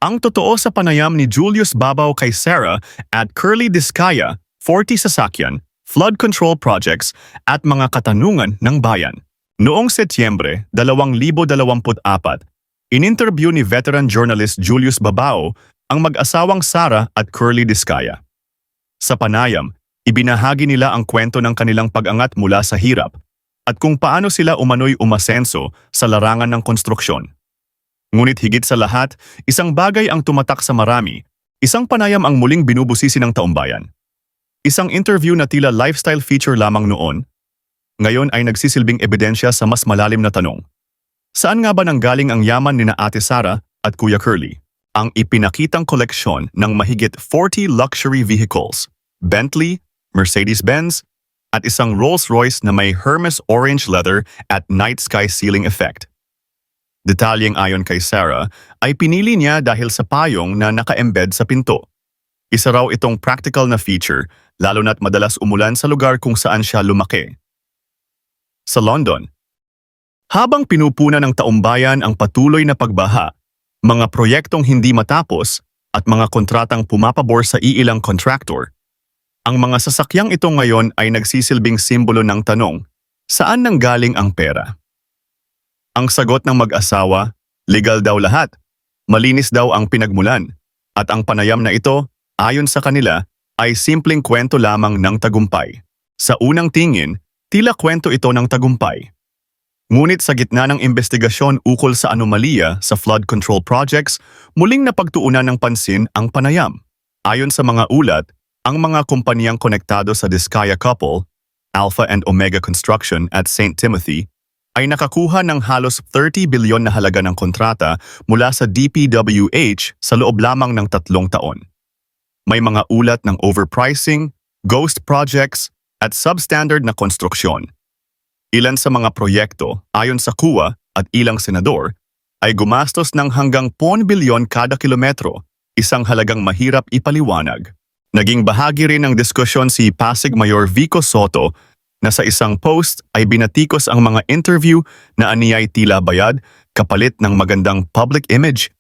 Ang totoo sa panayam ni Julius Babaw kay Sarah at Curly Discaya, 40 sasakyan, flood control projects at mga katanungan ng bayan. Noong Setyembre 2024, ininterview ni veteran journalist Julius Babaw ang mag-asawang Sarah at Curly Discaya. Sa panayam, ibinahagi nila ang kwento ng kanilang pag-angat mula sa hirap at kung paano sila umano'y umasenso sa larangan ng konstruksyon. Ngunit higit sa lahat, isang bagay ang tumatak sa marami, isang panayam ang muling binubusisi ng taumbayan. Isang interview na tila lifestyle feature lamang noon, ngayon ay nagsisilbing ebidensya sa mas malalim na tanong. Saan nga ba nanggaling ang yaman ni na Ate Sarah at Kuya Curly? Ang ipinakitang koleksyon ng mahigit 40 luxury vehicles, Bentley, Mercedes-Benz, at isang Rolls-Royce na may Hermes orange leather at night sky ceiling effect. Detalyeng ayon kay Sarah ay pinili niya dahil sa payong na naka-embed sa pinto. Isa raw itong practical na feature, lalo na't madalas umulan sa lugar kung saan siya lumaki. Sa London, habang pinupuna ng taumbayan ang patuloy na pagbaha, mga proyektong hindi matapos at mga kontratang pumapabor sa iilang contractor, ang mga sasakyang ito ngayon ay nagsisilbing simbolo ng tanong, saan nanggaling ang pera? Ang sagot ng mag-asawa, legal daw lahat, malinis daw ang pinagmulan, at ang panayam na ito, ayon sa kanila, ay simpleng kwento lamang ng tagumpay. Sa unang tingin, tila kwento ito ng tagumpay. Ngunit sa gitna ng investigasyon ukol sa anomalya sa flood control projects, muling napagtuunan ng pansin ang panayam. Ayon sa mga ulat, ang mga kumpanyang konektado sa Discaya couple, Alpha and Omega Construction at St. Timothy, ay nakakuha ng halos 30 bilyon na halaga ng kontrata mula sa DPWH sa loob lamang ng 3 taon. May mga ulat ng overpricing, ghost projects, at substandard na konstruksyon. Ilan sa mga proyekto, ayon sa KUA at ilang senador, ay gumastos ng hanggang 1 bilyon kada kilometro, isang halagang mahirap ipaliwanag. Naging bahagi rin ng diskusyon si Pasig Mayor Vico Soto na sa isang post ay binatikos ang mga interview na aniyay tila bayad kapalit ng magandang public image.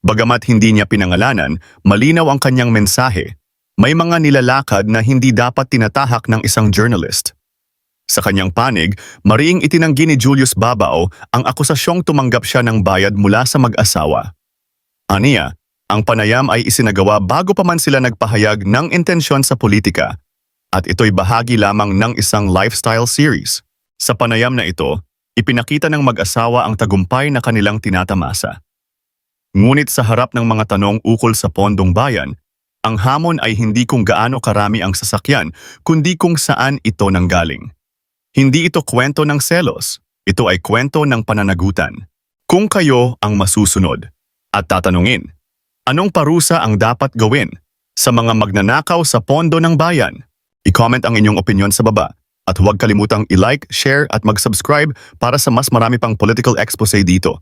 Bagamat hindi niya pinangalanan, malinaw ang kanyang mensahe. May mga nilalakad na hindi dapat tinatahak ng isang journalist. Sa kanyang panig, mariing itinanggi ni Julius Babaw ang akusasyong tumanggap siya ng bayad mula sa mag-asawa. Aniya, ang panayam ay isinagawa bago pa man sila nagpahayag ng intensyon sa politika. At ito'y bahagi lamang ng isang lifestyle series. Sa panayam na ito, ipinakita ng mag-asawa ang tagumpay na kanilang tinatamasa. Ngunit sa harap ng mga tanong ukol sa pondong bayan, ang hamon ay hindi kung gaano karami ang sasakyan, kundi kung saan ito nanggaling. Hindi ito kwento ng selos, ito ay kwento ng pananagutan. Kung kayo ang masusunod at tatanungin, anong parusa ang dapat gawin sa mga magnanakaw sa pondo ng bayan? I-comment ang inyong opinion sa baba at huwag kalimutang i-like, share at mag-subscribe para sa mas marami pang political expose dito.